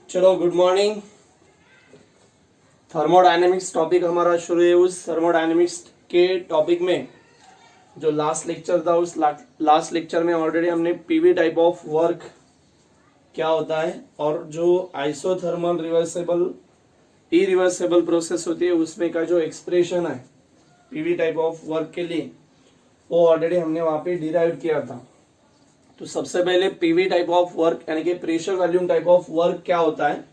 चलो good morning. Thermodynamics topic हमारा शुरू है। उस थर्मोडायनेमिक्स के टॉपिक में जो लास्ट लेक्चर था, उस लास्ट लेक्चर में ऑलरेडी हमने पीवी टाइप ऑफ वर्क क्या होता है और जो आइसोथर्मल रिवर्सेबल इरिवर्सेबल प्रोसेस होती है उसमें का जो एक्सप्रेशन है पीवी टाइप ऑफ वर्क के लिए, वो ऑलरेडी हमने वहां पे डिराइव किया था। तो सबसे पहले पीवी टाइप ऑफ वर्क यानी कि pressure volume type of work क्या होता है।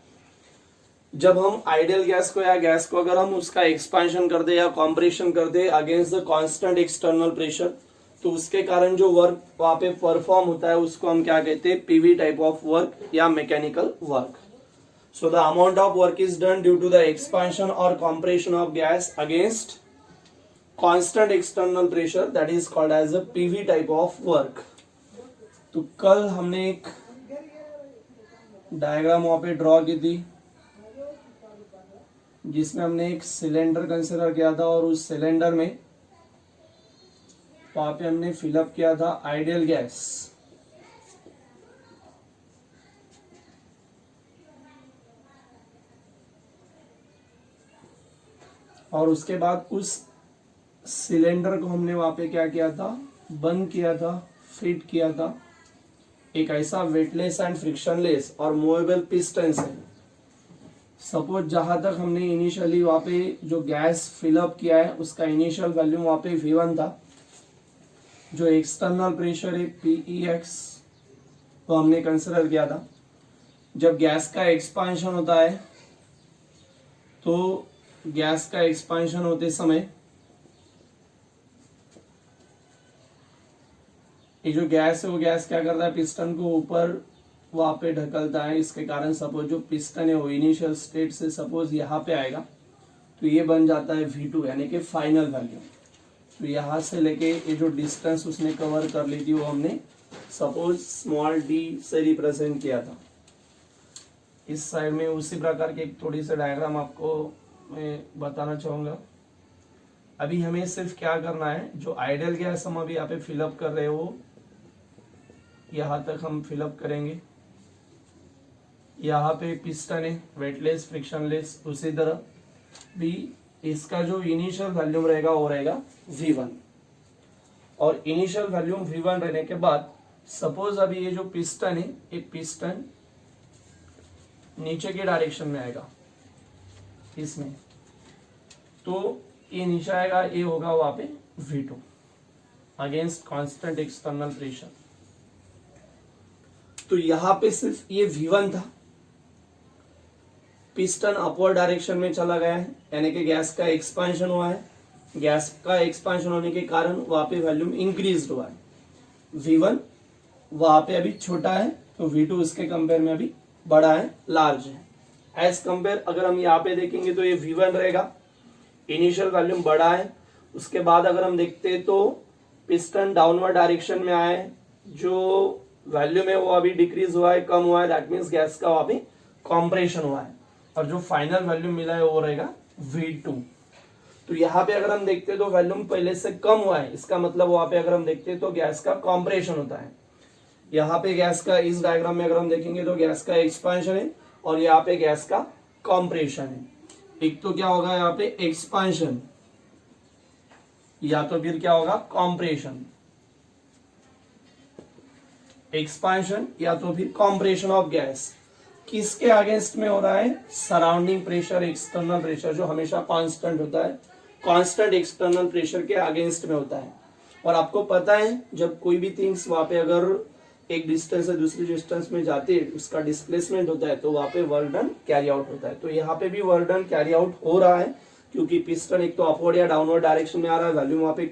जब हम आइडियल गैस को या गैस को अगर हम उसका एक्सपांशन कर दे या कॉम्प्रेशन कर दे against the constant external pressure, तो उसके कारण जो वर्क वहां पे परफॉर्म होता है उसको हम क्या कहते हैं, पीवी टाइप ऑफ वर्क या mechanical work. So the amount of work is done due to the expansion और compression of gas against constant external pressure, that is called as a PV type of work. तो कल हमने एक diagram वहां पे draw की थी जिसमें हमने एक सिलेंडर कंसीडर किया था और उस सिलेंडर में वहां पे हमने फिलअप किया था आइडियल गैस। और उसके बाद उस सिलेंडर को हमने वहां पे क्या किया था, बंद किया था, फिट किया था एक ऐसा वेटलेस एंड फ्रिक्शनलेस और मूवेबल पिस्टन से। सपोज जहां तक हमने इनिशियली वहां पे जो गैस फिलअप किया है उसका इनिशियल वैल्यूम वहां पे V1 था, जो एक्सटर्नल प्रेशर है PEX वो हमने कंसिडर किया था। जब गैस का एक्सपांशन होता है तो गैस का एक्सपांशन होते समय ये जो गैस है वो गैस क्या करता है, पिस्टन को ऊपर वहां पे ढकलता है। इसके कारण सपोज जो पिस्टन है वो इनिशियल स्टेट से सपोज यहाँ पे आएगा तो ये बन जाता है V2 यानी कि फाइनल वैल्यू। तो यहाँ से लेके ये जो डिस्टेंस उसने कवर कर ली थी वो हमने सपोज स्मॉल d से रिप्रेजेंट किया था। इस साइड में उसी प्रकार के एक थोड़ी सी डायग्राम आपको मैं बताना चाहूंगा। अभी हमें सिर्फ क्या करना है, जो आइडियल गैस हम अभी यहाँ पे फिलअप कर रहे हैं वो यहाँ तक हम फिलअप करेंगे। यहाँ पे पिस्टन है वेटलेस फ्रिक्शनलेस, उसी तरह भी इसका जो इनिशियल वैल्यूम रहेगा वो रहेगा V1। और इनिशियल वैल्यूम V1 रहने के बाद सपोज अभी ये जो पिस्टन है ये पिस्टन नीचे के डायरेक्शन में आएगा इसमें, तो ये नीचे आएगा, ये होगा वहां पे V2 against constant external pressure. तो यहां पे सिर्फ ये V1 था, पिस्टन अपवर्ड डायरेक्शन में चला गया है यानी कि गैस का एक्सपांशन हुआ है। गैस का एक्सपांशन होने के कारण वहां पे वॉल्यूम इंक्रीज हुआ है। V1 वहां पे अभी छोटा है तो V2 उसके कंपेयर में अभी बड़ा है, लार्ज है। एज कंपेयर अगर हम यहाँ पे देखेंगे तो ये V1 रहेगा, इनिशियल वॉल्यूम बड़ा है। उसके बाद अगर हम देखते हैं तो पिस्टन डाउनवर्ड डायरेक्शन में आए, जो वॉल्यूम है वो अभी डिक्रीज हुआ है, कम हुआ है, दैट मीन्स गैस का वहां पे कॉम्प्रेशन हुआ है और जो फाइनल वॉल्यूम मिला है वो रहेगा V2। तो यहाँ पे अगर हम देखते हैं तो वॉल्यूम पहले से कम हुआ है, इसका मतलब वहां पे अगर हम देखते हैं तो गैस का कॉम्प्रेशन होता है। यहाँ पे गैस का इस डायग्राम में अगर हम देखेंगे तो गैस का एक्सपांशन है और यहाँ पे गैस का कॉम्प्रेशन है। एक तो क्या होगा यहाँ पे एक्सपांशन या तो फिर क्या होगा कॉम्प्रेशन, एक्सपांशन या तो फिर कॉम्प्रेशन ऑफ गैस। किसके अगेंस्ट में हो रहा है, सराउंडिंग प्रेशर एक्सटर्नल प्रेशर जो हमेशा कांस्टेंट होता है, कांस्टेंट एक्सटर्नल प्रेशर के अगेंस्ट में होता है। और आपको पता है जब कोई भी थिंग्स वहां पे अगर एक डिस्टेंस से दूसरी डिस्टेंस में जाती है उसका डिस्प्लेसमेंट होता है तो वहां पे वर्क डन कैरी आउट होता है। तो यहाँ पे भी वर्क डन कैरी आउट हो रहा है क्योंकि पिस्टन एक तो अपवर्ड या डाउनवर्ड डायरेक्शन में आ रहा है, वॉल्यूम वहां पे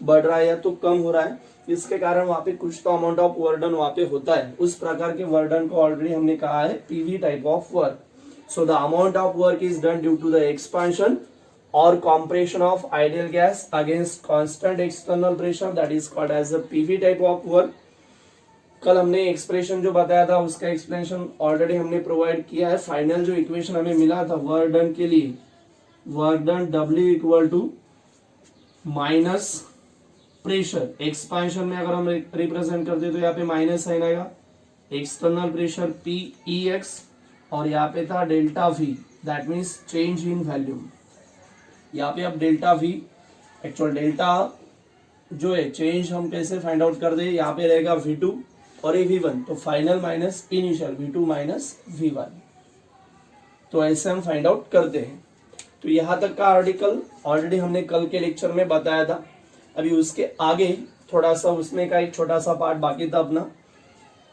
बढ़ रहा है या तो कम हो रहा है, इसके कारण वहां पे कुछ तो अमाउंट ऑफ वर्क डन वहां पे होता है। उस प्रकार के वर्क डन को ऑलरेडी हमने कहा है PV type of work. So the amount of work is done due to the expansion और compression of ideal gas against constant external pressure, that is called as the PV type of work. कल हमने expression जो बताया था उसका explanation already हमने provide किया है। फाइनल जो इक्वेशन हमें मिला था वर्क डन के लिए, work done W equal to minus pressure, expansion में अगर हम रिप्रेजेंट करते तो यहाँ पे माइनस साइन आएगा, एक्सटर्नल प्रेशर PEX और यहाँ पे था delta V, that means change in volume. यहाँ पे अब डेल्टा वी, एक्चुअल डेल्टा जो है चेंज हम कैसे फाइंड आउट कर दे, यहाँ पे रहेगा V2 और ये V1, तो final minus initial V2 minus V1, तो ऐसे हम फाइंड आउट करते हैं। तो यहाँ तक का आर्टिकल ऑलरेडी हमने कल के लेक्चर में बताया था। अभी उसके आगे थोड़ा सा उसमें का एक छोटा सा पार्ट बाकी था अपना।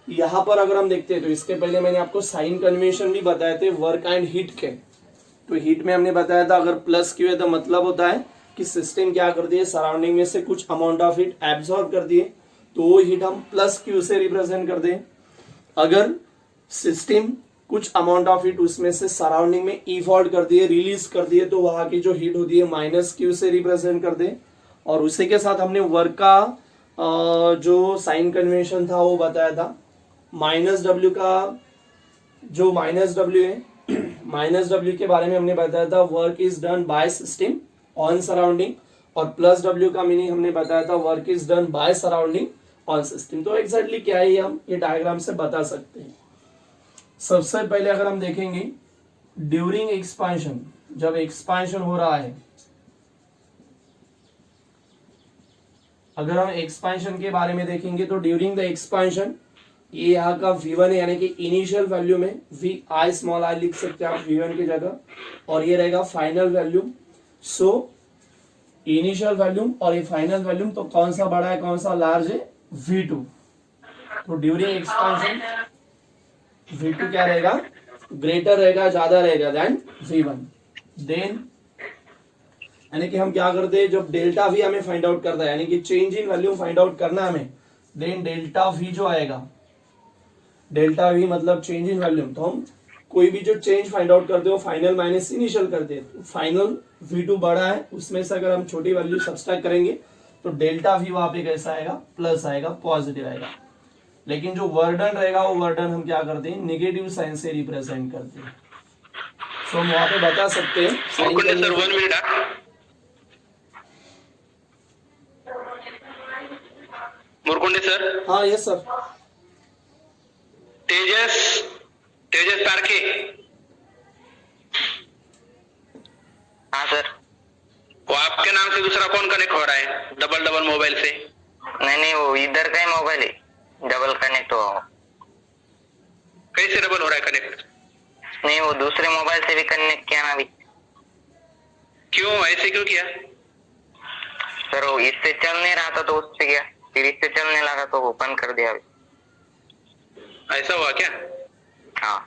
यहाँ पर अगर हम देखते हैं तो इसके पहले मैंने आपको साइन कन्वेंशन भी बताए थे वर्क एंड हीट के। तो हीट में हमने बताया था अगर प्लस क्यू है तो मतलब होता है कि सिस्टम क्या करती है, सराउंडिंग में से कुछ अमाउंट ऑफ हीट एब्सॉर्ब करती है, तो वो हीट हम प्लस क्यू से रिप्रेजेंट करते हैं। अगर सिस्टम कुछ अमाउंट ऑफ हीट उसमें से सराउंडिंग में इवॉल्व करती है, रिलीज करती है, तो वहां की जो हीट होती है माइनस क्यू से रिप्रेजेंट करते हैं। और उसी के साथ हमने वर्क का जो साइन कन्वेंशन था वो बताया था। माइनस डब्ल्यू का जो माइनस डब्ल्यू है, माइनस डब्ल्यू के बारे में हमने बताया था work is done by system on surrounding, और प्लस डब्ल्यू का मीनिंग हमने बताया था work is done by surrounding on system. तो एग्जैक्टली क्या है ये हम ये डायग्राम से बता सकते हैं। सबसे पहले अगर हम देखेंगे ड्यूरिंग एक्सपांशन, जब एक्सपांशन हो रहा है, अगर हम एक्सपांशन के बारे में देखेंगे तो ड्यूरिंग द एक्सपांशन, ये यहाँ का V1 है यानी कि इनिशियल वैल्यू में Vi स्मॉल आई लिख सकते हैं आप V1 की जगह, और ये रहेगा final volume. So initial volume और ये फाइनल वैल्यूम, तो कौन सा बड़ा है कौन सा लार्ज है, V2। तो ड्यूरिंग एक्सपांशन V2 क्या रहेगा, ग्रेटर रहेगा, ज्यादा रहेगा देन V1। देन यानी कि हम क्या करते हैं, जब डेल्टा V हमें फाइंड आउट करना है यानी कि change in volume find out करना है हमें, देन डेल्टा V जो आएगा, डेल्टा V मतलब चेंज इन वॉल्यूम, तो हम कोई भी जो चेंज फाइंड आउट करते हो फाइनल माइनस इनिशियल करते हैं। फाइनल V2 बड़ा है, उसमें से अगर हम छोटी वैल्यू सब्सट्रैक्ट करेंगे तो डेल्टा V वहां पे कैसा आएगा, प्लस आएगा, पॉजिटिव आएगा। लेकिन जो वर्डन रहेगा वो वर्डन हम क्या करते हैं, नेगेटिव साइन से रिप्रेजेंट करते हैं। सो हम वहां पे बता सकते हैं मुरकुंडे सर। हाँ यस सर। तेजस तेजस तारके। हाँ सर। वो आपके नाम से दूसरा कौन कनेक्ट हो रहा है डबल डबल मोबाइल से? नहीं नहीं, वो इधर का ही मोबाइल है, डबल कनेक्ट हो। कैसे डबल हो रहा है कनेक्ट? नहीं, वो दूसरे मोबाइल से भी कनेक्ट किया ना अभी। क्यों ऐसे क्यों किया सर? वो इससे चल नहीं रहा था तो उससे किया, फिर इससे चलने लगा तो वो बंद कर दिया अभी। ऐसा हुआ क्या? हाँ।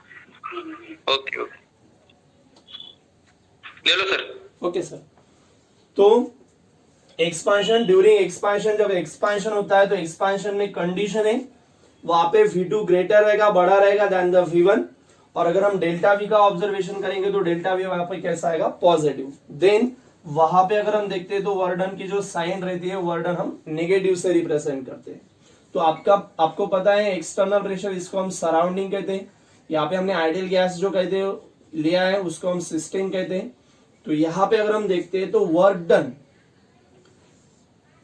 ओके ओके, ले लो सर। Okay sir. तो एक्सपांशन, ड्यूरिंग एक्सपांशन, जब एक्सपांशन होता है तो एक्सपांशन में कंडीशन है वहां पे V2 ग्रेटर रहेगा, बड़ा रहेगा देन द V1। और अगर हम डेल्टा V का ऑब्जर्वेशन करेंगे तो डेल्टा V वहां पे कैसा आएगा, पॉजिटिव। देन वहां पे अगर हम देखते हैं तो वर्डन की जो साइन रहती है वर्डन हम नेगेटिव से रिप्रेजेंट करते हैं। तो आपको पता है एक्सटर्नल प्रेशर, इसको हम सराउंडिंग कहते हैं। यहाँ पे हमने आइडियल गैस जो कहते हैं लिया है उसको हम सिस्टम कहते हैं। तो यहाँ पे अगर हम देखते हैं तो वर्क डन,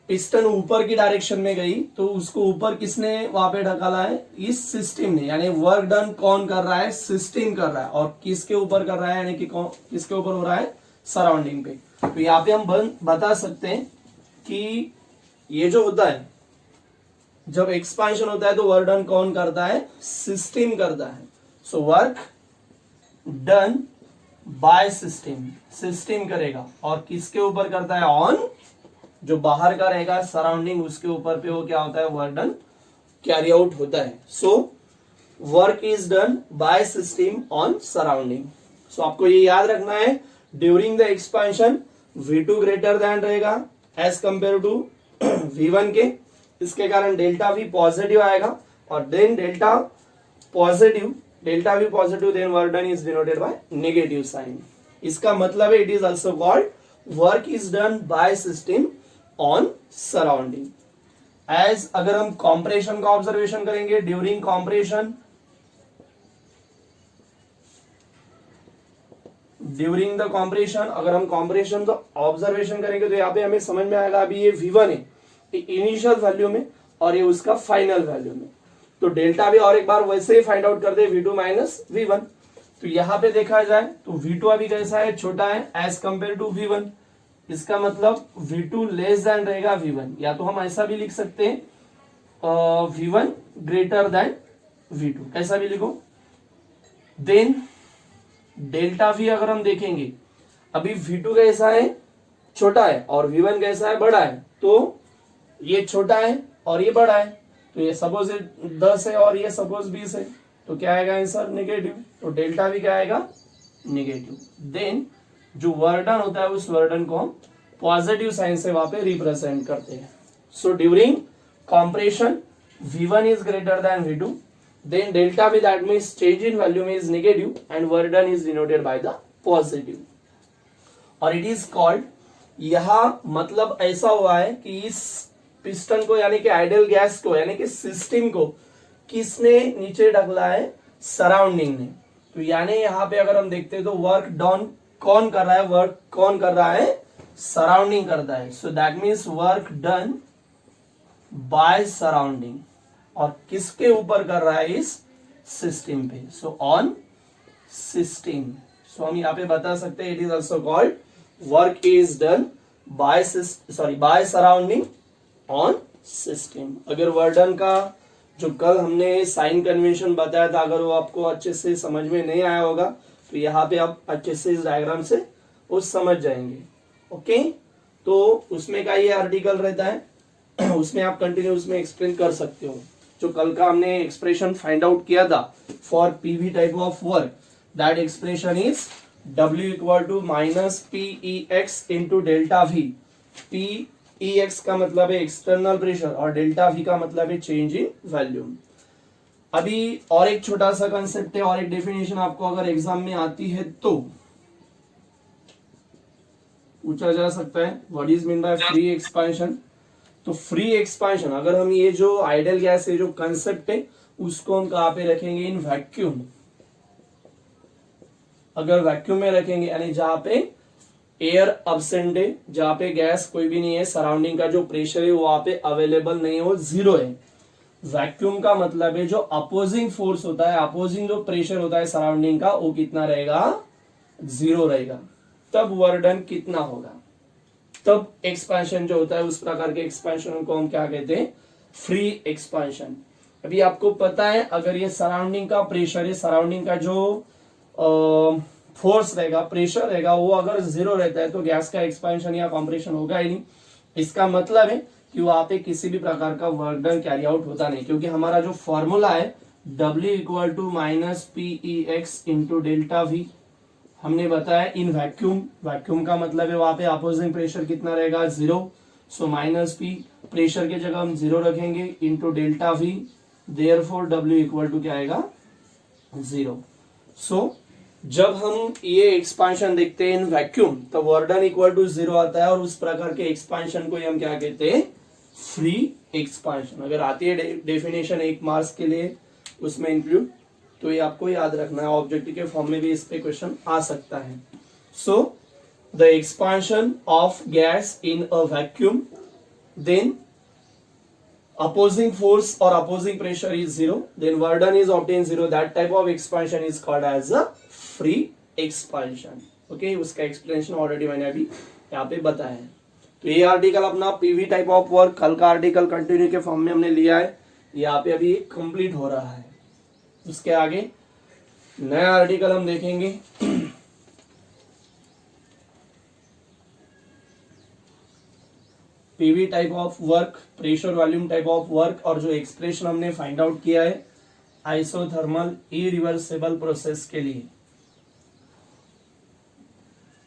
पिस्टन ऊपर की डायरेक्शन में गई तो उसको ऊपर किसने वहां पे ढकाला है, इस सिस्टम ने। यानी वर्क डन कौन कर रहा है, सिस्टम कर रहा है। और किसके ऊपर कर रहा है, यानी कि किसके ऊपर हो रहा है, सराउंडिंग पे। तो यहाँ पे हम बता सकते हैं कि ये जो होता है, जब एक्सपांशन होता है तो वर्क डन कौन करता है, सिस्टम करता है। So work done by system, system करेगा। और किसके ऊपर करता है, ऑन जो बाहर का रहेगा सराउंडिंग उसके ऊपर पे वो क्या होता है, वर्क डन कैरी आउट होता है। So work is done by system on surrounding. सो आपको ये याद रखना है, during the expansion V2 greater than रहेगा एज कंपेयर टू V1 के। इसके कारण डेल्टा V पॉजिटिव आएगा। और then delta V positive, then work done is denoted by negative sign. इसका मतलब है it is also called work is done by system on surrounding. As अगर हम कॉम्प्रेशन का ऑब्जर्वेशन करेंगे, during compression, during the compression, अगर हम compression का ऑब्जर्वेशन करेंगे तो यहाँ पे हमें समझ में आएगा अभी ये V1 है इनिशियल वैल्यू में और ये उसका फाइनल वैल्यू में। तो डेल्टा भी और एक बार वैसे ही फाइंड आउट कर दे V2 माइनस V1। तो यहां पे देखा जाए तो V2 अभी कैसा है, छोटा है एज कंपेयर टू V1। इसका मतलब V2 लेस देन रहेगा V1, या तो हम ऐसा भी लिख सकते हैं V1 ग्रेटर देन V2, कैसा भी लिखो। देन डेल्टा V अगर हम देखेंगे, अभी V2 कैसा है, छोटा है, और V1 कैसा है, बड़ा है। तो ये छोटा है और ये बड़ा है, तो ये सपोज 10 है और ये सपोज 20 है, तो क्या आएगा आंसर, नेगेटिव। तो डेल्टा V क्या आएगा, नेगेटिव। देन जो वर्डन होता है उस वर्डन को हम पॉजिटिव साइन से वहां पे रिप्रेजेंट करते हैं। So during compression V1 is greater than V2, then delta V, that means change in volume is negative and Verdun is denoted by the positive, और it is called, यहां मतलब ऐसा हुआ है कि इस पिस्टन को यानी कि आइडियल गैस को यानी कि सिस्टम को किसने नीचे ढकला है, सराउंडिंग ने। तो यानी यहां पे अगर हम देखते हैं तो वर्क डन कौन कर रहा है, वर्क कौन कर रहा है, सराउंडिंग करता है। So that means work done by surrounding, और किसके ऊपर कर रहा है, इस सिस्टम पे। So on system. सो हम यहाँ पे बता सकते हैं it is also called work is done bye by surrounding on system. अगर वर्डन का जो कल हमने साइन कन्वेंशन बताया था, अगर वो आपको अच्छे से समझ में नहीं आया होगा तो यहाँ पे आप अच्छे से इस डायग्राम से वो समझ जाएंगे। ओके, तो उसमें का ये आर्टिकल रहता है, उसमें आप कंटिन्यू उसमें एक्सप्लेन कर सकते हो। जो कल का हमने एक्सप्रेशन फाइंड आउट किया था for PV type of work, that expression is W equal to minus PEX into delta V। PEX का मतलब है एक्सटर्नल प्रेशर और डेल्टा V का मतलब है चेंज इन वॉल्यूम। अभी और एक छोटा सा कंसेप्ट है और एक डेफिनेशन आपको अगर एग्जाम में आती है तो पूछा जा सकता है, what is mean by free expansion. तो फ्री एक्सपेंशन, अगर हम ये जो आइडियल गैस है जो कंसेप्ट है उसको हम कहां पे रखेंगे, इन वैक्यूम। अगर वैक्यूम में रखेंगे यानी जहां पे एयर अब्सेंट है, जहां पे गैस कोई भी नहीं है, सराउंडिंग का जो प्रेशर है वो वहां पे अवेलेबल नहीं है, वो जीरो है। वैक्यूम का मतलब है जो अपोजिंग फोर्स होता है, अपोजिंग जो प्रेशर होता है सराउंडिंग का, वो कितना रहेगा, जीरो रहेगा। तब वर्डन कितना होगा, तब एक्सपेंशन जो होता है उस प्रकार के एक्सपेंशन को हम क्या कहते हैं, फ्री एक्सपेंशन। अभी आपको पता है अगर ये सराउंडिंग का प्रेशर है, सराउंडिंग का जो फोर्स रहेगा, प्रेशर रहेगा, वो अगर जीरो रहता है तो गैस का एक्सपेंशन या कॉम्प्रेशन होगा ही नहीं। इसका मतलब है कि वहां पे किसी भी प्रकार का वर्क डन कैरी आउट होता नहीं, क्योंकि हमारा जो फॉर्मूला है W equal to minus PEX into delta V, हमने बताया इन वैक्यूम। वैक्यूम का मतलब है वहां पे अपोजिंग प्रेशर कितना रहेगा, zero. So minus P, pressure की जगह हम जीरो रखेंगे, into delta V, therefore W equal to क्या आएगा, जीरो। सो जब हम ये एक्सपांशन देखते हैं इन वैक्यूम तो वर्डन इक्वल टू जीरो आता है, और उस प्रकार के एक्सपांशन को हम क्या कहते हैं, फ्री एक्सपांशन। अगर आती है डेफिनेशन 1 मार्क्स के लिए उसमें इंक्लूड, तो ये आपको याद रखना है, ऑब्जेक्टिव के फॉर्म में भी इस पे क्वेश्चन आ सकता है। So the expansion of gas in a vacuum, then opposing force or opposing pressure is zero, then Verdun is obtained zero. That type of expansion is called as a free expansion. Okay, उसका explanation already मैंने अभी यहाँ पे बताया है। तो ये article अपना पीवी टाइप ऑफ वर्क, कल का आर्टिकल कंटिन्यू के फॉर्म में हमने लिया है, यहाँ पे अभी कंप्लीट हो रहा है। उसके आगे नया आर्टिकल हम देखेंगे PV type of work, pressure volume type of work, और जो एक्सप्रेशन हमने फाइंड आउट किया है आइसोथर्मल इरिवर्सिबल प्रोसेस के लिए।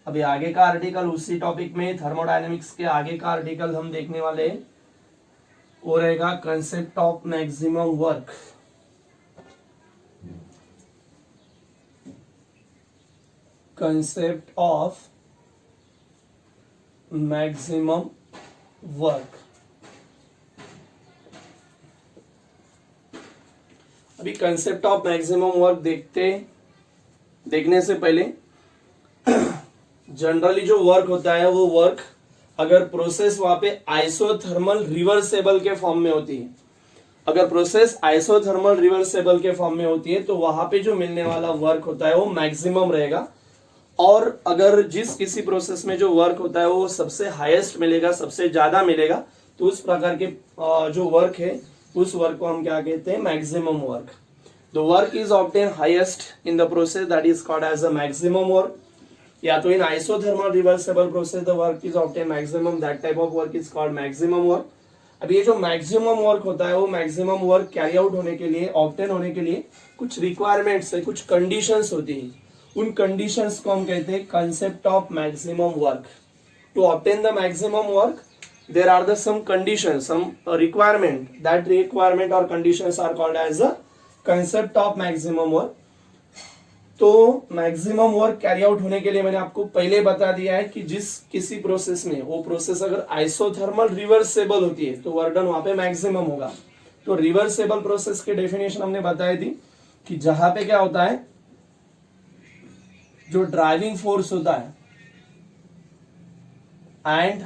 अभी आगे का आर्टिकल उसी टॉपिक में, थर्मोडायनेमिक्स के आगे का आर्टिकल हम देखने वाले हैं, वो रहेगा concept of maximum work. Concept of maximum work. अभी कंसेप्ट ऑफ मैक्सिमम वर्क देखने से पहले जनरली जो वर्क होता है वो वर्क अगर प्रोसेस वहां पे आइसोथर्मल रिवर्सेबल के फॉर्म में होती है, अगर प्रोसेस आइसोथर्मल रिवर्सेबल के फॉर्म में होती है तो वहां पे जो मिलने वाला वर्क होता है वो मैक्सिमम रहेगा, और अगर जिस किसी प्रोसेस में जो वर्क होता है वो सबसे हाईएस्ट मिलेगा, सबसे ज्यादा मिलेगा, तो उस प्रकार के जो वर्क है उस वर्क को हम क्या कहते हैं, maximum work. The work is obtain highest in the process that is called as a maximum work, या तो in isothermal reversible process the work is obtain maximum, that type of work is called maximum work. अब ये जो maximum work होता है वो maximum work carry out होने के लिए, ऑब्टेन होने के लिए कुछ रिक्वायरमेंट्स है, कुछ कंडीशंस होती है, उन कंडीशंस को हम कहते हैं concept of maximum work. To obtain the maximum work there are the some conditions, some requirement, that requirement or conditions are called as a concept of maximum work। तो मैक्सिमम वर्क कैरी आउट होने के लिए मैंने आपको पहले बता दिया है कि जिस किसी प्रोसेस में वो प्रोसेस अगर आइसोथर्मल रिवर्सेबल होती है तो वर्क डन वहां पे मैक्सिमम होगा। तो रिवर्सेबल प्रोसेस की डेफिनेशन हमने बताई थी कि जहां पे क्या होता है, जो ड्राइविंग फोर्स होता है एंड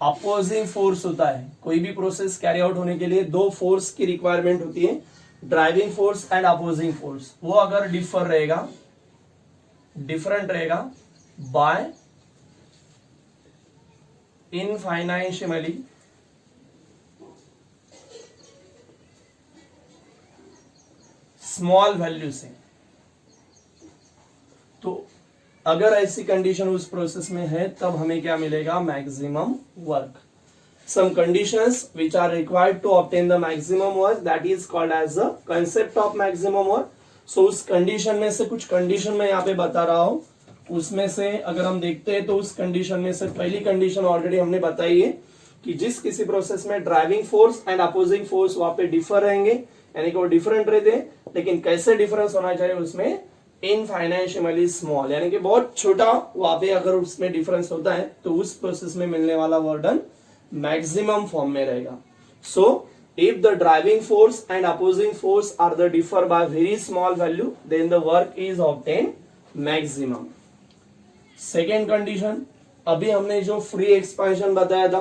अपोजिंग फोर्स होता है, कोई भी प्रोसेस कैरी आउट होने के लिए दो फोर्स की रिक्वायरमेंट होती है, driving force and opposing force. वो अगर डिफरेंट रहेगा बाय इनफाइनाइशियमली स्मॉल वैल्यू से, तो अगर ऐसी कंडीशन उस प्रोसेस में है तब हमें क्या मिलेगा, maximum work. Some conditions which are required to obtain the maximum work that is called as the concept of maximum work. So उस कंडीशन में से कुछ कंडीशन मैं यहाँ पे बता रहा हूं, उसमें से अगर हम देखते हैं तो उस कंडीशन में से पहली कंडीशन ऑलरेडी हमने बताई है कि जिस किसी प्रोसेस में driving force and opposing force वहां पे डिफर रहेंगे, यानी कि वो डिफरेंट रहते हैं, लेकिन कैसे डिफरेंस होना चाहिए उसमें, इनफाइनाइशियमली स्मॉल, यानी कि बहुत छोटा वहां पे अगर उसमें डिफरेंस होता है तो उस प्रोसेस में मिलने वाला वर्क डन मैक्सिमम फॉर्म में रहेगा। So if the driving force and opposing force are the differ by very small value then the work is obtain maximum. Second condition, अभी हमने जो फ्री एक्सपेंशन बताया था,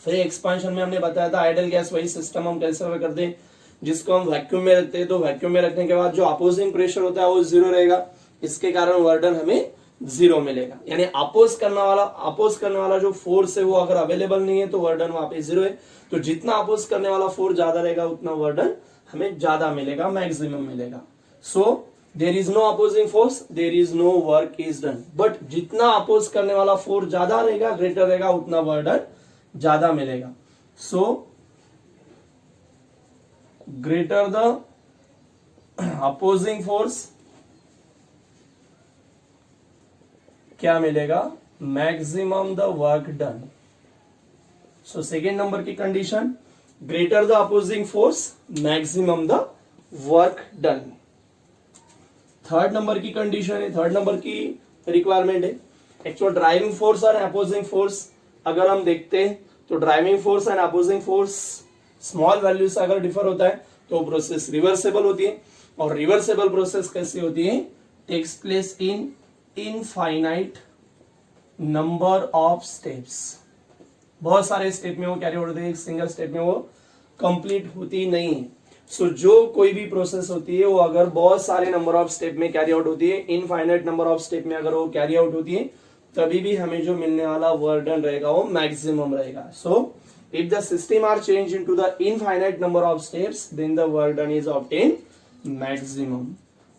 फ्री एक्सपेंशन में हमने बताया था आइडल गैस वही सिस्टम हम कैसे करते हैं, जिसको हम वैक्यूम में रखते हैं, तो वैक्यूम में रखने के बाद जो अपोजिंग प्रेशर होता है वो जीरो रहेगा, इसके कारण वर्क डन हमें जीरो मिलेगा। यानी अपोज करने वाला जो फोर्स है वो अगर अवेलेबल नहीं है तो वर्क डन वहां पे जीरो है, तो जितना अपोज करने वाला फोर्स ज्यादा रहेगा उतना वर्क डन हमें ज्यादा मिलेगा, मैक्सिमम मिलेगा। So there is no opposing force, there is no work is done, but जितना अपोज करने वाला फोर्स ज्यादा रहेगा, ग्रेटर रहेगा, उतना वर्क डन ज्यादा मिलेगा। सो greater the opposing force क्या मिलेगा, maximum the work done. So second number की condition, greater the opposing force maximum the work done. Third number की कंडीशन है, थर्ड नंबर की रिक्वायरमेंट है, एक्चुअल ड्राइविंग फोर्स और अपोजिंग फोर्स अगर हम देखते हैं तो driving force and opposing force small value से अगर डिफर होता है तो प्रोसेस रिवर्सेबल होती है, और रिवर्सेबल प्रोसेस कैसी होती है, takes place in infinite number of steps. बहुत सारे स्टेप में वो कैरी आउट होती है, एक सिंगल स्टेप में वो कंप्लीट होती नहीं है। सो जो कोई भी प्रोसेस होती है वो अगर बहुत सारे नंबर ऑफ स्टेप में कैरी आउट होती है, इनफाइनाइट नंबर ऑफ स्टेप में अगर वो कैरी आउट होती है, तभी भी हमें जो मिलने वाला वर्क डन रहेगा वो मैक्सिमम रहेगा। सो if the system are changed into the infinite number of steps then the work done is obtained maximum।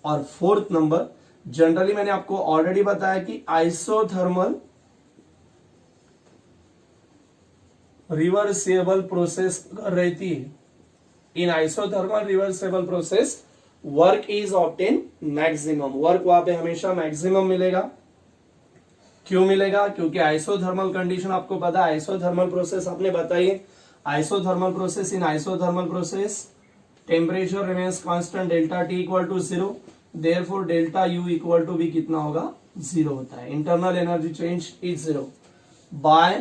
और फोर्थ नंबर, जनरली मैंने आपको ऑलरेडी बताया कि आइसोथर्मल रिवर्सेबल प्रोसेस रहती है, in isothermal reversible process work is obtain maximum, work वहां पे हमेशा मैक्सिमम मिलेगा। क्यों मिलेगा, क्योंकि आइसोथर्मल कंडीशन आपको पता है, आइसोथर्मल प्रोसेस आपने बताई, isothermal process, in isothermal process temperature remains constant, delta T equal to zero, therefore delta U equal to भी कितना होगा, जीरो होता है। Internal energy change is zero by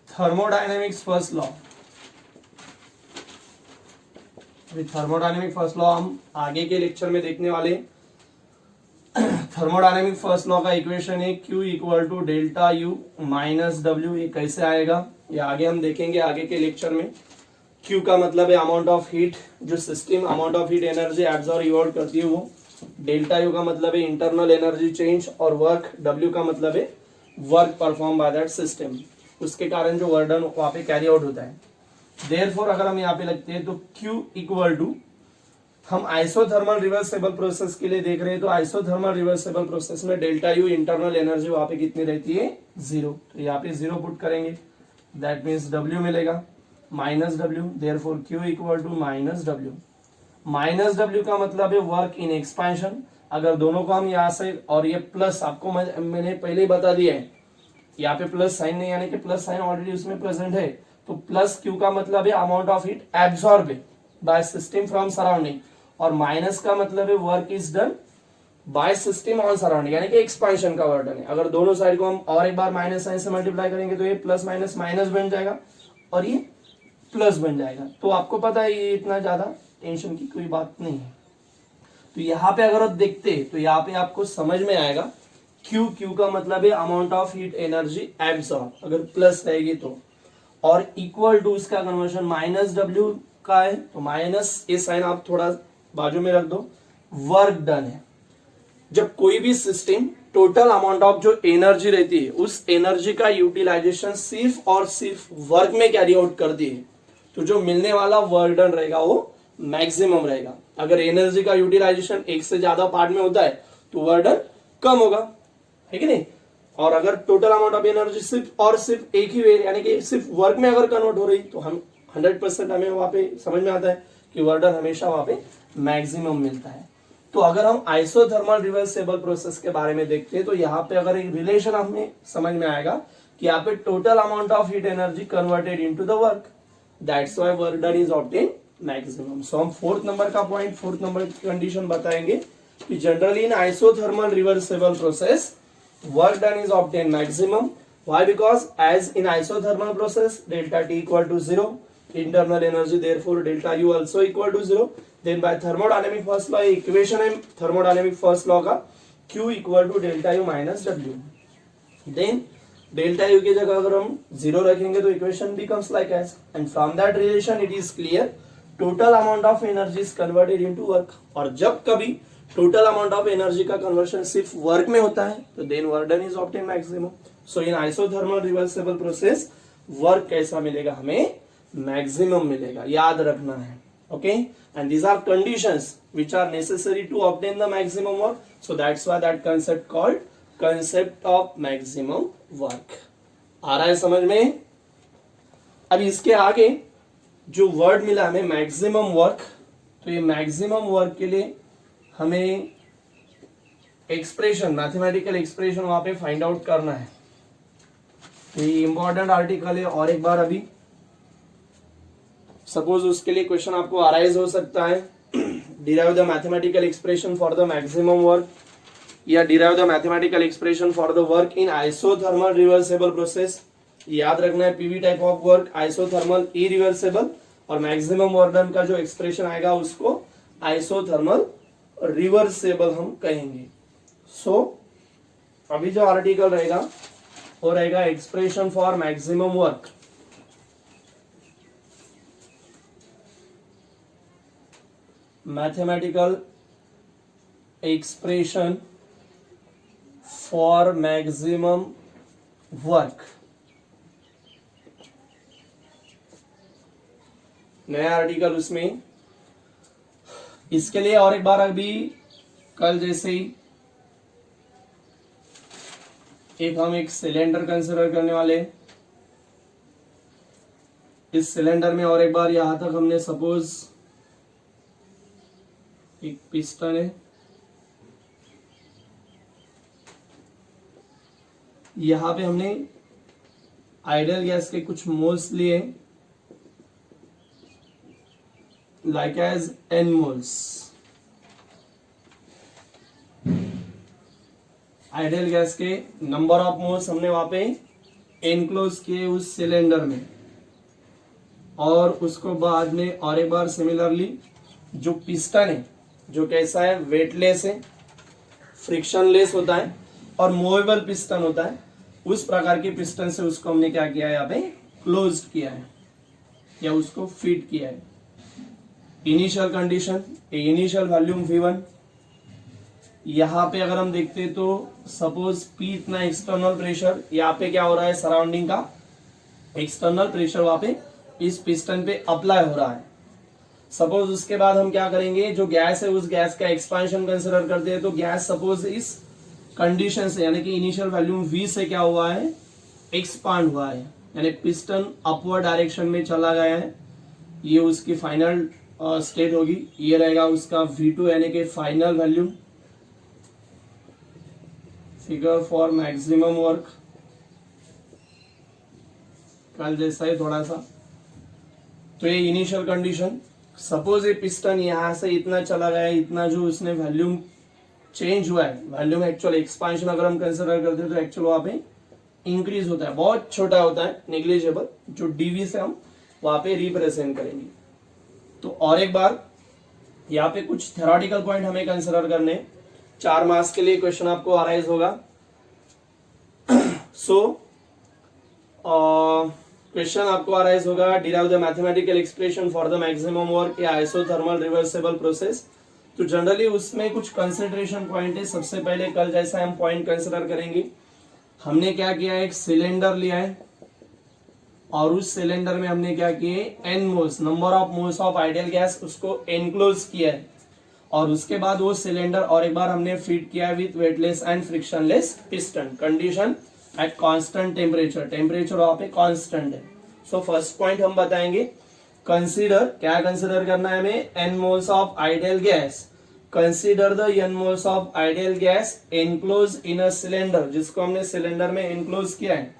thermodynamics first law. Thermodynamic first law हम आगे के lecture में देखने वाले। थर्मोडायनेमिक फर्स्ट लॉ का इक्वेशन है Q equal to delta U minus W. ये कैसे आएगा ये आगे हम देखेंगे आगे के लेक्चर में। Q का मतलब है अमाउंट ऑफ हीट, जो system amount of heat energy absorb evolve करती है वो। डेल्टा यू का मतलब है इंटरनल एनर्जी चेंज, और वर्क W का मतलब है work perform by that system, उसके कारण जो वर्डन वहां पे कैरी आउट होता है। देयरफॉर अगर हम यहाँ पे लगते हैं तो Q इक्वल टू, हम आइसोथर्मल रिवर्सेबल प्रोसेस के लिए देख रहे हैं, तो आइसोथर्मल रिवर्सेबल प्रोसेस में डेल्टा यू इंटरनल एनर्जी वहां पे कितनी रहती है, 0। तो यहाँ पे 0 पुट करेंगे, दैट मीन्स W मिलेगा minus W, therefore Q equal to minus W। Minus W का मतलब है वर्क इन एक्सपेंशन। अगर दोनों को हम यहाँ से, और ये प्लस आपको मैंने पहले ही बता दिया है, यहाँ पे प्लस साइन नहीं, यानी कि प्लस साइन ऑलरेडी उसमें प्रेजेंट है, तो प्लस Q का मतलब है amount of heat absorb by system from surrounding, और माइनस का मतलब है work is done by system on surrounding, यानी कि एक्सपेंशन का वर्क डन है। अगर दोनों साइड को हम और एक बार माइनस साइन से मल्टीप्लाई करेंगे तो ये प्लस माइनस माइनस बन जाएगा और ये प्लस बन जाएगा। तो आपको पता है ये इतना ज्यादा टेंशन की कोई बात नहीं है। तो यहाँ पे अगर आप देखते तो यहाँ पे आपको समझ में आएगा Q का मतलब है amount of heat energy absorb, अगर प्लस रहेगी तो, और इक्वल टू इसका कन्वर्शन माइनस W का है, तो माइनस ये साइन आप थोड़ा बाजू में रख दो, वर्क डन है। जब कोई भी सिस्टम टोटल अमाउंट ऑफ जो एनर्जी रहती है उस एनर्जी का यूटिलाइजेशन सिर्फ और सिर्फ वर्क में कैरी आउट कर दी है, तो जो मिलने वाला वर्क डन रहेगा वो मैक्सिमम रहेगा। अगर एनर्जी का यूटिलाइजेशन एक से ज्यादा पार्ट में होता है तो वर्क डन कम होगा, है कि नहीं। और अगर टोटल अमाउंट ऑफ एनर्जी सिर्फ और सिर्फ एक ही वे, यानी कि सिर्फ वर्क में अगर कन्वर्ट हो रही, तो हम 100% हमें वहां पे समझ में आता है कि वर्क डन हमेशा वहां पे मैक्सिमम मिलता है। तो अगर हम आइसोथर्मल रिवर्सेबल प्रोसेस के बारे में देखते हैं तो यहाँ पे अगर एक रिलेशन हमें समझ में आएगा कि यहाँ पे total amount of heat energy converted into the work, that's why work done is obtain maximum. So हम फोर्थ नंबर का पॉइंट, फोर्थ नंबर की कंडीशन बताएंगे कि generally in isothermal reversible process work done is obtain maximum. Why? Because as in isothermal process delta T equal to 0, internal energy therefore delta U also equal to 0. Then by thermodynamic first law equation है thermodynamic first law का Q equal to delta U minus W. Then delta U की जगह अगर हम 0 रखेंगे तो equation becomes like as, and from that relation it is clear total amount of energy is converted into work. और जब कभी टोटल अमाउंट ऑफ एनर्जी का कन्वर्शन सिर्फ वर्क में होता है तो then work done is obtain maximum. So in isothermal reversible process work कैसा मिलेगा, हमें मैक्सिमम मिलेगा, याद रखना है। Okay, and these are conditions which are necessary to obtain the maximum work, so that's why that concept called concept of maximum work. आ रहा है समझ में? अब इसके आगे जो वर्ड मिला हमें मैक्सिमम वर्क, तो ये मैक्सिमम वर्क के लिए हमें एक्सप्रेशन, मैथमेटिकल एक्सप्रेशन वहां पे फाइंड आउट करना है। तो ये इंपॉर्टेंट आर्टिकल है, और एक बार अभी सपोज उसके लिए क्वेश्चन आपको अराइज हो सकता है, derive the mathematical expression for the maximum work, या derive the mathematical expression for the work in isothermal reversible process. याद रखना है PV type of work isothermal irreversible, और मैक्सिमम वर्क डन का जो एक्सप्रेशन आएगा उसको आइसोथर्मल रिवर्सेबल हम कहेंगे। सो अभी जो आर्टिकल रहेगा वो रहेगा expression for maximum work. Mathematical expression for maximum work, नया आर्टिकल उसमें। इसके लिए और एक बार अभी कल जैसे ही हम एक सिलेंडर कंसीडर करने वाले। इस सिलेंडर में और एक बार यहां तक हमने सपोज एक पिस्टन है, यहां पे हमने आइडियल गैस के कुछ मोल्स लिए, like as n moles। Ideal gas के नंबर ऑफ मोल्स हमने वहां पे एनक्लोज किए उस सिलेंडर में, और उसको बाद में और एक बार सिमिलरली जो पिस्टन है जो कैसा है, वेटलेस है, फ्रिक्शनलेस होता है और मूवेबल पिस्टन होता है, उस प्रकार के पिस्टन से उसको हमने क्या किया है यहाँ पे क्लोज किया है या उसको फीड किया है। Initial condition, initial volume V1, यहाँ पे अगर हम देखते तो सपोज P इतना एक्सटर्नल प्रेशर, यहाँ पे क्या हो रहा है, सराउंडिंग का एक्सटर्नल प्रेशर वहां पे इस पिस्टन पे अप्लाई हो रहा है। सपोज उसके बाद हम क्या करेंगे, जो गैस है उस गैस का एक्सपांशन कंसिडर करते हैं। तो गैस सपोज इस कंडीशन से यानी कि इनिशियल वॉल्यूम V से क्या हुआ है, एक्सपांड हुआ है, यानी पिस्टन अपवर्ड डायरेक्शन में चला गया है। ये उसकी फाइनल स्टेट होगी, ये रहेगा उसका V2 यानी कि final volume. Figure for maximum work, कल जैसा ही थोड़ा सा। तो ये इनिशियल कंडीशन, सपोज ये पिस्टन यहां से इतना चला गया, इतना जो उसने वॉल्यूम चेंज हुआ है, वॉल्यूम एक्चुअल एक्सपांशन अगर हम कंसिडर करते हैं तो एक्चुअल वहां पे इंक्रीज होता है, बहुत छोटा होता है, नेग्लिजिबल, जो डीवी से हम वहां पे रिप्रेजेंट करेंगे। तो और एक बार यहाँ पे कुछ थ्योरेटिकल पॉइंट हमें कंसिडर करने, 4 मार्क्स के लिए क्वेश्चन आपको अराइज होगा। सो क्वेश्चन आपको अराइज होगा, derive the mathematical expression for the maximum work या आइसोथर्मल रिवर्सिबल प्रोसेस। तो जनरली उसमें कुछ कंसिडरेशन पॉइंट है। सबसे पहले कल जैसा हम पॉइंट कंसिडर करेंगे, हमने क्या किया, एक सिलेंडर लिया है और उस सिलेंडर में हमने क्या किए, n moles, number of moles of ideal gas, उसको एनक्लोज किया है। और उसके बाद वो सिलेंडर और एक बार हमने फीड किया with weightless and frictionless piston, condition at constant temperature, temperature वहां पे कांस्टेंट है। सो फर्स्ट पॉइंट हम बताएंगे, कंसीडर, क्या कंसीडर करना है हमें, n moles of ideal gas. Consider the n moles of ideal gas enclose in a cylinder, जिसको हमने सिलेंडर में एनक्लोज किया है।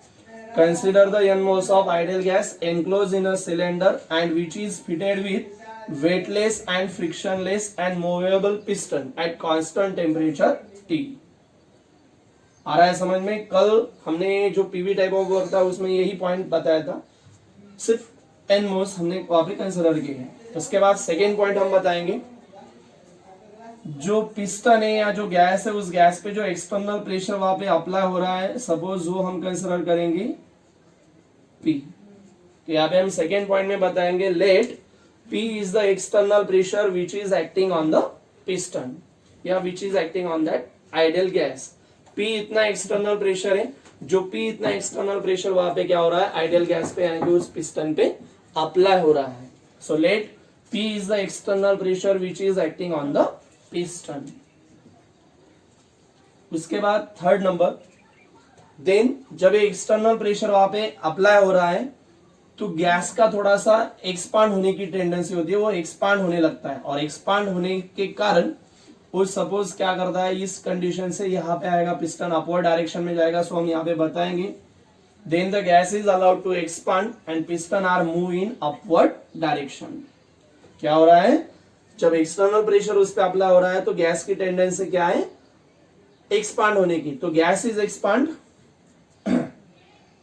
Consider the n moles of ideal gas enclosed in a cylinder and which is fitted with weightless and frictionless and movable piston at constant temperature T। आ रहा है समझ में? कल हमने जो पीवी टाइप ऑफ वर्क था उसमें यही पॉइंट बताया था, सिर्फ n मोल्स हमने वहां पे कंसिडर किए हैं। उसके बाद सेकेंड पॉइंट हम बताएंगे, जो पिस्टन है या जो गैस है उस गैस पे जो एक्सटर्नल प्रेशर वहां पे अप्लाई हो रहा है, सपोज वो हम कंसिडर करेंगे P। तो यहाँ पे हम सेकेंड पॉइंट में बताएंगे, let P is the external pressure which is acting on the piston या which is acting on that ideal gas. P इतना एक्सटर्नल प्रेशर है, जो P इतना एक्सटर्नल प्रेशर वहां पे क्या हो रहा है, आइडियल गैस पे यानी कि उस पिस्टन पे अप्लाई हो रहा है। So let P is the external pressure which is acting on the piston. उसके बाद थर्ड नंबर, देन जब एक्सटर्नल प्रेशर वहां पे अप्लाई हो रहा है तो गैस का थोड़ा सा एक्सपांड होने की टेंडेंसी होती है, वो एक्सपांड होने लगता है और एक्सपांड होने के कारण वो सपोज क्या करता है, इस कंडीशन से यहाँ पे आएगा, पिस्टन अपवर्ड डायरेक्शन में जाएगा। सो हम यहाँ पे बताएंगे, then the gas is allowed to expand and piston are move in upward direction. क्या हो रहा है, जब एक्सटर्नल प्रेशर उस पर अप्लाई हो रहा है तो गैस की टेंडेंसी क्या है, एक्सपांड होने की। तो gas is expand,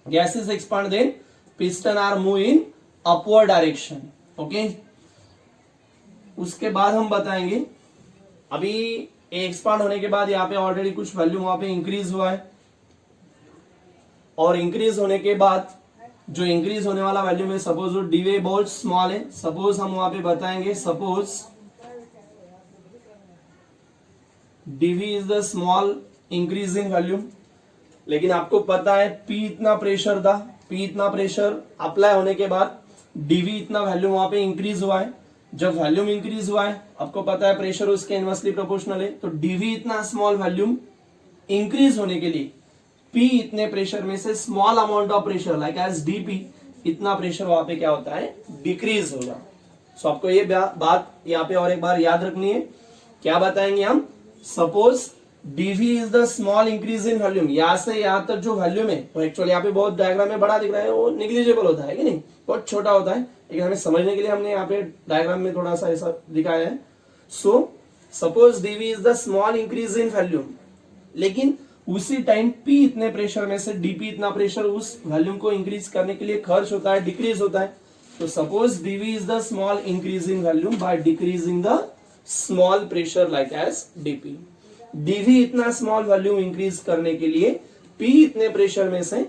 gas is expand, then piston are move in upward direction. Okay, उसके बाद हम बताएंगे, अभी एक्सपांड होने के बाद यहाँ पे ऑलरेडी कुछ वॉल्यूम वहां पे इंक्रीज हुआ है और इंक्रीज होने के बाद जो इंक्रीज होने वाला वॉल्यूम है, सपोज वो डीवे बहुत स्मॉल है, सपोज हम वहां पे बताएंगे, suppose dV is the small increasing volume. लेकिन आपको पता है P इतना प्रेशर था, P इतना प्रेशर अप्लाई होने के बाद dV इतना वॉल्यूम वहां पे इंक्रीज हुआ है। जब वॉल्यूम इंक्रीज हुआ है, आपको पता है प्रेशर उसके इनवर्सली प्रोपोर्शनल है, तो dV इतना स्मॉल वॉल्यूम इंक्रीज होने के लिए P इतने प्रेशर में से small amount of pressure like as dP, इतना प्रेशर वहां पे क्या होता है, डिक्रीज होगा। सो आपको ये बात यहाँ पे और एक बार याद रखनी है। क्या बताएंगे हम, suppose dV is the small increase in volume, यहां से यहां तक जो वॉल्यूम है वो एक्चुअली यहाँ पे बहुत डायग्राम में बड़ा दिख रहा है, वो निग्लिजिबल होता है कि नहीं, बहुत छोटा होता है, लेकिन हमें समझने के लिए हमने यहाँ पे डायग्राम में थोड़ा सा ऐसा दिखाया है। So suppose dV is the small increase in volume, लेकिन उसी टाइम P इतने प्रेशर में से dP इतना प्रेशर उस वॉल्यूम को इंक्रीज करने के लिए खर्च होता है, डिक्रीज होता है। तो suppose dV is the small increase in volume by decreasing the small pressure like as dP। dV इतना स्मॉल वॉल्यूम इंक्रीज करने के लिए P इतने प्रेशर में से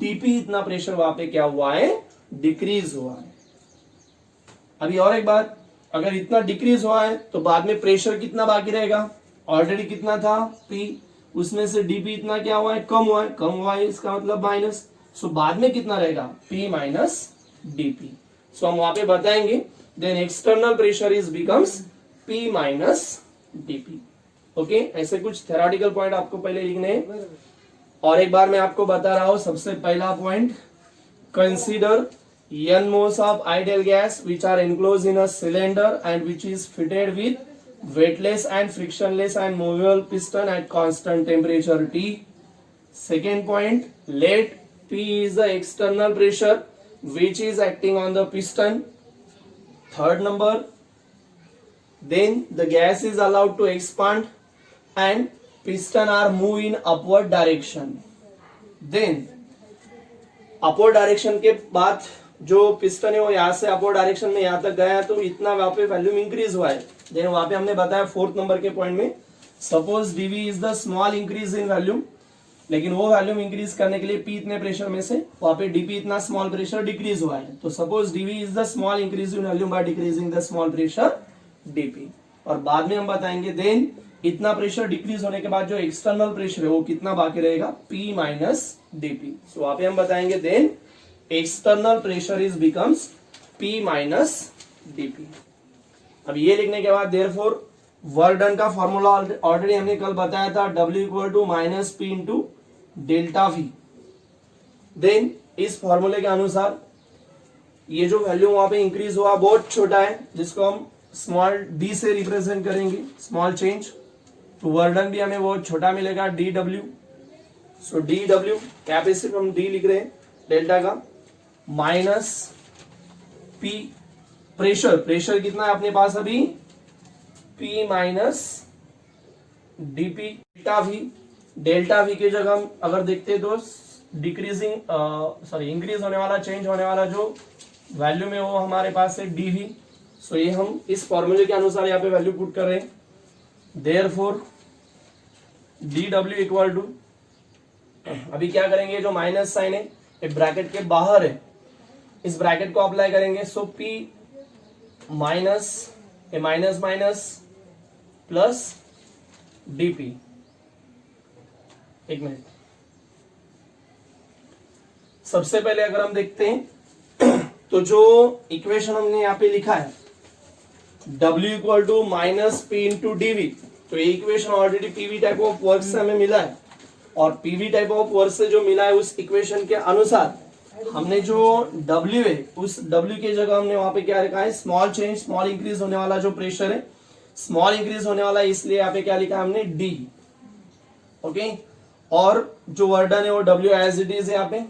dP इतना प्रेशर वहां पे क्या हुआ है, डिक्रीज हुआ है। अभी और एक बात, अगर इतना डिक्रीज हुआ है तो बाद में प्रेशर कितना बाकी रहेगा, ऑलरेडी कितना था P, उसमें से dP इतना क्या हुआ है, कम हुआ है, कम हुआ है इसका मतलब माइनस, सो बाद में कितना रहेगा P माइनस dP। सो हम वहां पे बताएंगे then external pressure is becomes P minus dP। Okay, ऐसे कुछ थेरोटिकल पॉइंट आपको पहले लिखने हैं। और एक बार मैं आपको बता रहा हूं, सबसे पहला point, consider n moles of ideal gas which are enclosed in a cylinder and which is fitted with weightless and frictionless and movable piston at constant temperature T. Second point, let P is the external pressure which is acting on the piston. Third number, then the gas is allowed to expand and piston are move in upward direction. Then upward direction के बाद जो piston है वो यहाँ से upward direction में यहाँ तक गया है, तो इतना वहां पे वॉल्यूम इंक्रीज हुआ है। देन वहां पे हमने बताया फोर्थ नंबर के पॉइंट में, suppose dV is the small increase in volume, लेकिन वो वॉल्यूम इंक्रीज करने के लिए पी इतने प्रेशर में से वहां पे डीपी इतना स्मॉल प्रेशर डिक्रीज हुआ है, तो suppose dV is the small increase in volume by decreasing the small pressure dP. और बाद में हम बताएंगे देन इतना प्रेशर डिक्रीज होने के बाद जो एक्सटर्नल प्रेशर है वो कितना बाकी रहेगा, P माइनस dP। सो वहां पे हम बताएंगे then external pressure is becomes P minus dP। अब ये लिखने के बाद देयरफॉर वर्क डन का फॉर्मूला ऑलरेडी हमने कल बताया था, W equal to minus P into delta V। Then इस फॉर्मूले के अनुसार ये जो वैल्यू वहां पे इंक्रीज हुआ बहुत छोटा है, जिसको हम स्मॉल d से रिप्रेजेंट करेंगे, स्मॉल चेंज, तो वर्क डन भी हमें बहुत छोटा मिलेगा, dW। सो dW यहाँ पे सिर्फ हम d लिख रहे हैं डेल्टा का, माइनस P प्रेशर, प्रेशर कितना है अपने पास अभी, P minus dP, delta V, delta V की जगह हम अगर देखते तो डिक्रीजिंग इंक्रीज होने वाला, चेंज होने वाला जो वैल्यू में वो हमारे पास है dV। सो ये हम इस फॉर्मूले के अनुसार यहाँ पे वैल्यू पुट कर रहे हैं, देयरफॉर dW इक्वल टू, अभी क्या करेंगे, जो माइनस साइन है ये ब्रैकेट के बाहर है, इस ब्रैकेट को अप्लाई करेंगे, सो P माइनस ए माइनस माइनस प्लस dP। एक मिनट, सबसे पहले अगर हम देखते हैं तो जो इक्वेशन हमने यहाँ पे लिखा है W equal to minus P into dV, तो ये equation already PV type of work से हमें मिला है, और पीवी टाइप ऑफ वर्क से जो मिला है उस इक्वेशन के अनुसार हमने जो W है उस W की जगह हमने वहां पे क्या रखा है, स्मॉल चेंज, स्मॉल इंक्रीज होने वाला जो प्रेशर है, स्मॉल इंक्रीज होने वाला है, इसलिए यहाँ पे क्या लिखा है हमने D। ओके, और जो वर्डन है वो W एज इट इज है यहाँ पे,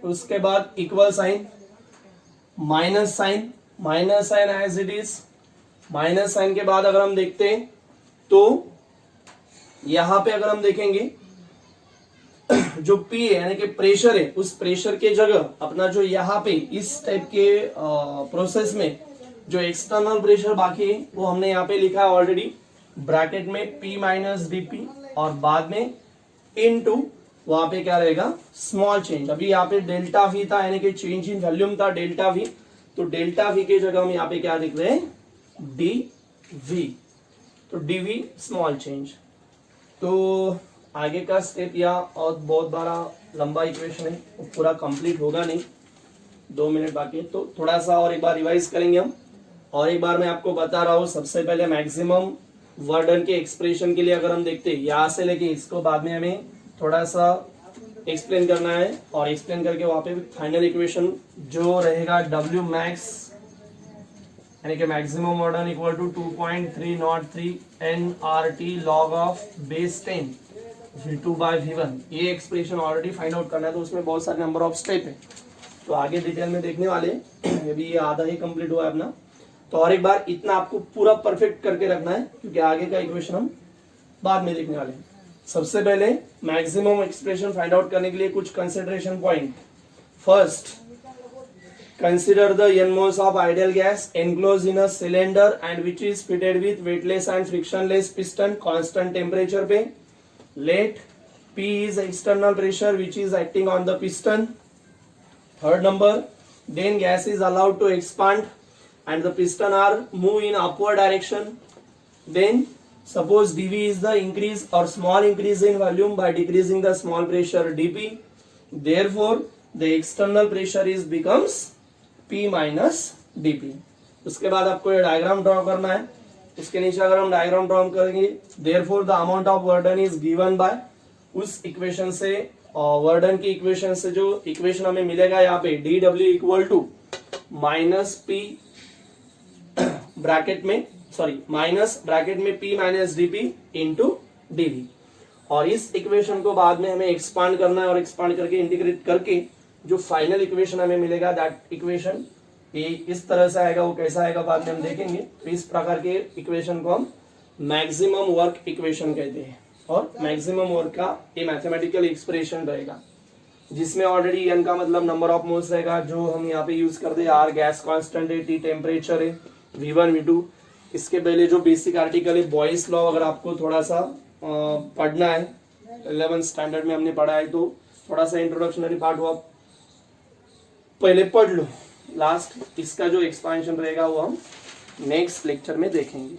उसके बाद equal sign, minus sign as it is, minus sign के बाद अगर हम देखते हैं तो यहां पे अगर हम देखेंगे जो P है यानी कि प्रेशर है, उस प्रेशर के जगह अपना जो यहाँ पे इस टाइप के प्रोसेस में जो एक्सटर्नल प्रेशर बाकी है वो हमने यहाँ पे लिखा है ऑलरेडी ब्रैकेट में P माइनस dP, और बाद में इनटू वहां पे क्या रहेगा, स्मॉल चेंज। अभी यहाँ पे डेल्टा V था यानी कि चेंज इन वॉल्यूम था डेल्टा V, तो डेल्टा V के जगह हम यहाँ पे क्या लिख रहे हैं, dV, तो dV स्मॉल चेंज। तो आगे का स्टेप या और बहुत बड़ा लंबा इक्वेशन है, वो पूरा कंप्लीट होगा नहीं, 2 मिनट बाकी है, तो थोड़ा सा और एक बार रिवाइज करेंगे हम। और एक बार मैं आपको बता रहा हूँ, सबसे पहले मैक्सिमम वर्क डन के एक्सप्रेशन के लिए अगर हम देखते हैं यहाँ से लेके इसको, बाद में हमें थोड़ा सा एक्सप्लेन करना है, और एक्सप्लेन करके वहां पे फाइनल इक्वेशन जो रहेगा W मैक्स यानी कि maximum work done equal to 2.303 nRT log of base 10 V2 by V1, ये एक्सप्रेशन ऑलरेडी फाइंड आउट करना है, तो उसमें बहुत सारे नंबर ऑफ स्टेप है, तो आगे डिटेल में देखने वाले हैं। अभी ये आधा ही कंप्लीट हुआ है अपना, तो और एक बार इतना आपको पूरा परफेक्ट करके रखना है, क्योंकि आगे का इक्वेशन हम बाद में देखने वाले हैं। सबसे पहले मैक्सिमम एक्सप्रेशन फाइंड आउट करने के लिए कुछ consideration point. First, consider the n moles of ideal gas enclosed in a cylinder and which is fitted with weightless and frictionless piston constant temperature पे। Let P is external pressure which is acting on the piston। Third number, then gas is allowed to expand and the piston are move in upward direction. Then suppose dV is the increase or small increase in volume by decreasing the small pressure dP, therefore the external pressure is becomes P minus dP. उसके बाद आपको ये diagram draw करना है. उसके नीचे अगर हम डायग्राम ड्रॉ करेंगे, therefore the amount of burden is given by, उस इक्वेशन से वर्डन की इक्वेशन से जो इक्वेशन हमें मिलेगा यहाँ पे dW equal to minus P bracket में माइनस ब्रैकेट में P minus dP into dV. और इस इक्वेशन को बाद में हमें एक्सपांड करना है और एक्सपांड करके इंटीग्रेट करके जो फाइनल इक्वेशन हमें मिलेगा दैट इक्वेशन ये इस तरह से आएगा. वो कैसा आएगा बाद में हम देखेंगे. तो इस प्रकार के इक्वेशन को हम मैक्सिमम वर्क इक्वेशन कहते हैं. और मैक्सिमम वर्क का ये मैथमेटिकल एक्सप्रेशन रहेगा जिसमें ऑलरेडी एन का मतलब नंबर ऑफ मोल्स रहेगा जो हम यहाँ पे यूज करते हैं. आर गैस कांस्टेंट है, टी टेम्परेचर है, V1 V2. इसके पहले जो बेसिक आर्टिकल है बॉयस लॉ अगर आपको थोड़ा सा पढ़ना है 11th स्टैंडर्ड में हमने पढ़ा है तो थोड़ा सा इंट्रोडक्शनरी पार्ट वो आप पहले पढ़ लो. लास्ट इसका जो एक्सपेंशन रहेगा वो हम नेक्स्ट लेक्चर में देखेंगे.